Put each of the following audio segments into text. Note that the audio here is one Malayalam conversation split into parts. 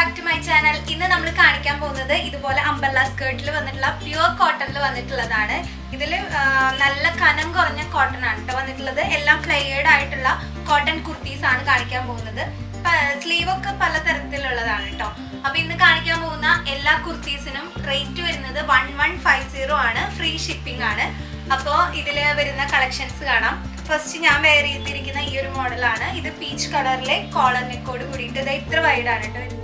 Back to my channel. ഇന്ന് നമ്മൾ കാണിക്കാൻ പോകുന്നത് ഇതുപോലെ അംബർല സ്കേർട്ടിൽ വന്നിട്ടുള്ള പ്യുവർ കോട്ടണിൽ വന്നിട്ടുള്ളതാണ്. ഇതിൽ നല്ല കനം കുറഞ്ഞ കോട്ടൺ ആണ് കേട്ടോ വന്നിട്ടുള്ളത്. എല്ലാം ഫ്ലെയർഡ് ആയിട്ടുള്ള കോട്ടൺ കുർത്തീസ് ആണ് കാണിക്കാൻ പോകുന്നത്. സ്ലീവ് ഒക്കെ പല തരത്തിലുള്ളതാണ് കേട്ടോ. അപ്പൊ ഇന്ന് കാണിക്കാൻ പോകുന്ന എല്ലാ കുർത്തീസിനും റേറ്റ് വരുന്നത് 1150 ആണ്. ഫ്രീ ഷിപ്പിംഗ് ആണ്. അപ്പോൾ ഇതിൽ വരുന്ന കളക്ഷൻസ് കാണാം. ഫസ്റ്റ് ഞാൻ വെയർ ചെയ്തിരിക്കുന്ന ഈ ഒരു മോഡലാണ്. ഇത് പീച്ച് കളറിലെ കോളർ നെക്കോട് കൂടിയിട്ട് ഇത് ഇത്ര വൈഡാണ് കേട്ടോ.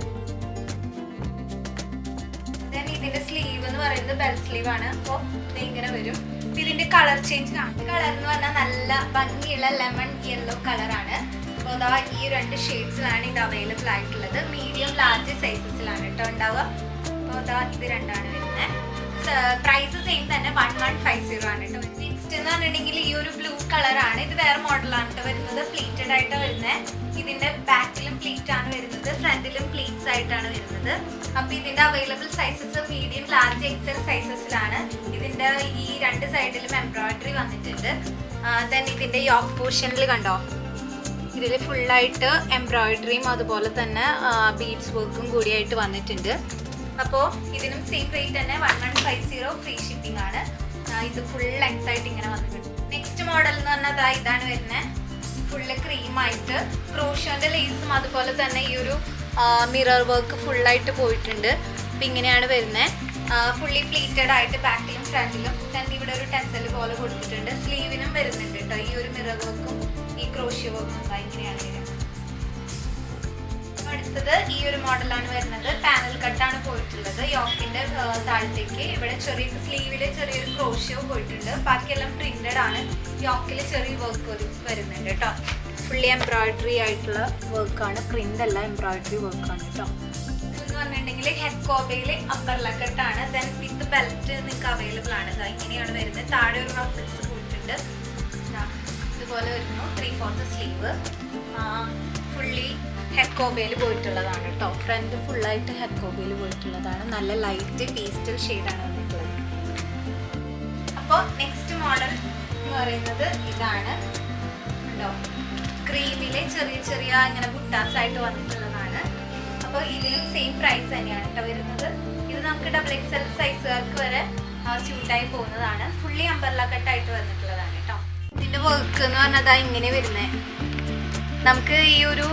ദെൻ ഇതിന്റെ സ്ലീവ് എന്ന് പറയുന്നത് ബെൽ സ്ലീവ് ആണ്. അപ്പോൾ ഇത് ഇങ്ങനെ വരും. ഇതിന്റെ കളർ ചേഞ്ച് കാണാം. കളർ എന്ന് പറഞ്ഞാൽ നല്ല ഭംഗിയുള്ള ലെമൺ യെല്ലോ കളറാണ്. അപ്പോൾ അതാ ഈ രണ്ട് ഷെയ്ഡ്സിലാണ് ഇത് അവൈലബിൾ ആയിട്ടുള്ളത്. മീഡിയം ലാർജ് സൈസസിലാണ് കേട്ടോ ഉണ്ടാവുക. അപ്പോൾ അതാ ഇത് രണ്ടാണ് വരുന്നത്. പ്രൈസ് സെയിം തന്നെ 1150 ആണ് കേട്ടോ. നെക്സ്റ്റ് എന്ന് പറഞ്ഞിട്ടുണ്ടെങ്കിൽ ഈ ഒരു ബ്ലൂ കളറാണ്. ഇത് വേറെ മോഡലാണ് കേട്ടോ വരുന്നത്. പ്ലീറ്റഡ് ആയിട്ട് വരുന്നത്. ഇതിന്റെ ബാക്കിലും പ്ലീറ്റ് ആണ് വരുന്നത്, ഫ്രണ്ടിലും പ്ലീറ്റ്സ് ആയിട്ടാണ് വരുന്നത്. അപ്പൊ ഇതിന്റെ available sizes medium large XL സൈസസിലാണ്. ഇതിന്റെ ഈ രണ്ട് സൈഡിലും എംബ്രോയിഡറി വന്നിട്ടുണ്ട്. ദെൻ ഇതിന്റെ യോക്ക് പോർഷനിൽ കണ്ടോ, ഇതിൽ ഫുള്ളായിട്ട് എംബ്രോയിഡറിയും അതുപോലെ തന്നെ ബീഡ്സ് വർക്കും കൂടിയായിട്ട് വന്നിട്ടുണ്ട്. അപ്പോൾ ഇതിനും സെയിം റേറ്റ് തന്നെ 1150 ഫ്രീ ഷിപ്പിംഗ് ആണ്. ഇത് ഫുൾ ലെങ്ത് ആയിട്ട് ഇങ്ങനെ വന്നിട്ടുണ്ട്. നെക്സ്റ്റ് മോഡൽ എന്ന് പറഞ്ഞാൽ ഇതാണ് വരുന്നത്. ഫുള്ള് ക്രീമായിട്ട് ക്രോഷോന്റെ ലേസും അതുപോലെ തന്നെ ഈ ഒരു മിറർ വർക്ക് ഫുള്ളായിട്ട് പോയിട്ടുണ്ട്. അപ്പം ഇങ്ങനെയാണ് വരുന്നത്. ഫുള്ളി പ്ലീറ്റഡ് ആയിട്ട് ബാക്കിലും ഫ്രണ്ടിലും തന്നെ ഇവിടെ ഒരു ടെസൽ പോലെ കൊടുത്തിട്ടുണ്ട്. സ്ലീവിനും വരുന്നുണ്ട് കേട്ടോ ഈ ഒരു മിറർ വർക്കും ഈ ക്രോഷ്യോ വർക്കും. ഇങ്ങനെയാണ് വരുന്നത്. അടുത്തത് ഈ ഒരു മോഡലാണ് വരുന്നത്. പാനൽ കട്ടാണ് പോയിട്ടുള്ളത്. യോക്കിന്റെ താഴത്തേക്ക് ഇവിടെ ചെറിയ സ്ലീവില് ചെറിയൊരു ക്രോഷ്യോ പോയിട്ടുണ്ട്. ബാക്കിയെല്ലാം പ്രിന്റഡ് ആണ്. യോക്കിൽ ചെറിയ വർക്ക് വരുന്നുണ്ട് കേട്ടോ. ഫുള്ളി എംബ്രോയിഡറി ആയിട്ടുള്ള വർക്കാണ്. പ്രിന്റ് അല്ല, എംബ്രോയിഡറി വർക്കാണ് കേട്ടോ. ഇതെന്ന് പറഞ്ഞിട്ടുണ്ടെങ്കിൽ ഹെഡ് കോബയിൽ അപ്പർ കട്ടാണ്. ദെൻ വിത്ത് ബെൽറ്റ് നിങ്ങൾക്ക് അവൈലബിൾ ആണ്. ഇങ്ങനെയാണ് വരുന്നത്. താഴെ ഒരു റഫിൾസ് പോയിട്ടുണ്ട്. ഇതുപോലെ വരുന്നു. 3/4 സ്ലീവ്. ഫുള്ളി ഹെഡ് കോബയിൽ പോയിട്ടുള്ളതാണ് കേട്ടോ. ഫ്രണ്ട് ഫുള്ളായിട്ട് ഹെഡ് കോബയിൽ പോയിട്ടുള്ളതാണ്. നല്ല ലൈറ്റ് പേസ്റ്റൽ ഷെയ്ഡാണ് വന്നിട്ടുള്ളത്. അപ്പോൾ നെക്സ്റ്റ് മോഡൽ എന്ന് പറയുന്നത് ഇതാണ് കേട്ടോ. ക്രീമിലെ ചെറിയ ചെറിയ ഇങ്ങനെ ബുട്ടാസ് ആയിട്ട് വന്നിട്ടുള്ളതാണ്. അപ്പോൾ ഇതിനും സെയിം പ്രൈസ് തന്നെയാണ് കേട്ടോ വരുന്നത്. ഇത് നമുക്ക് XXL സൈസുകാർക്ക് വരെ സ്യൂട്ടായി പോകുന്നതാണ്. ഫുള്ളി അംബർല കട്ടായിട്ട് വന്നിട്ടുള്ളതാണ് കേട്ടോ. ഇതിൻ്റെ വർക്ക് എന്ന് പറഞ്ഞാൽ ഇങ്ങനെ വരുന്നത്. നമുക്ക് ഈ ഒരു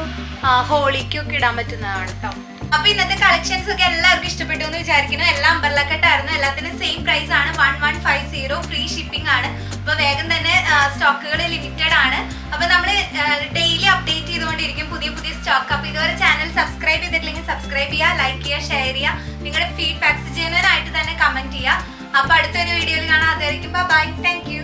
ഹോളിക്കൊക്കെ ഇടാൻ പറ്റുന്നതാണ് കേട്ടോ. അപ്പൊ ഇന്നത്തെ കളക്ഷൻസ് ഒക്കെ എല്ലാവർക്കും ഇഷ്ടപ്പെട്ടു എന്ന് വിചാരിക്കുന്നു. എല്ലാം അംബർല കട്ടായിരുന്നു. എല്ലാത്തിനും സെയിം പ്രൈസ് ആണ്. 1150 ഫ്രീ ഷിപ്പിംഗ് ആണ്. അപ്പൊ വേഗം തന്നെ സ്റ്റോക്കുകൾ ലിമിറ്റഡ് ആണ്. അപ്പൊ നമ്മൾ ഡെയിലി അപ്ഡേറ്റ് ചെയ്തുകൊണ്ടിരിക്കും പുതിയ പുതിയ സ്റ്റോക്ക്. അപ്പൊ ഇതുവരെ ചാനൽ സബ്സ്ക്രൈബ് ചെയ്തിട്ടില്ലെങ്കിൽ സബ്സ്ക്രൈബ് ചെയ്യുക, ലൈക്ക് ചെയ്യുക, ഷെയർ ചെയ്യുക. നിങ്ങളുടെ ഫീഡ്ബാക്സ് ജെന്യുവൻ ആയിട്ട് തന്നെ കമന്റ് ചെയ്യുക. അപ്പൊ അടുത്തൊരു വീഡിയോയിൽ കാണാം. അതായിരിക്കും ബൈ. Thank you.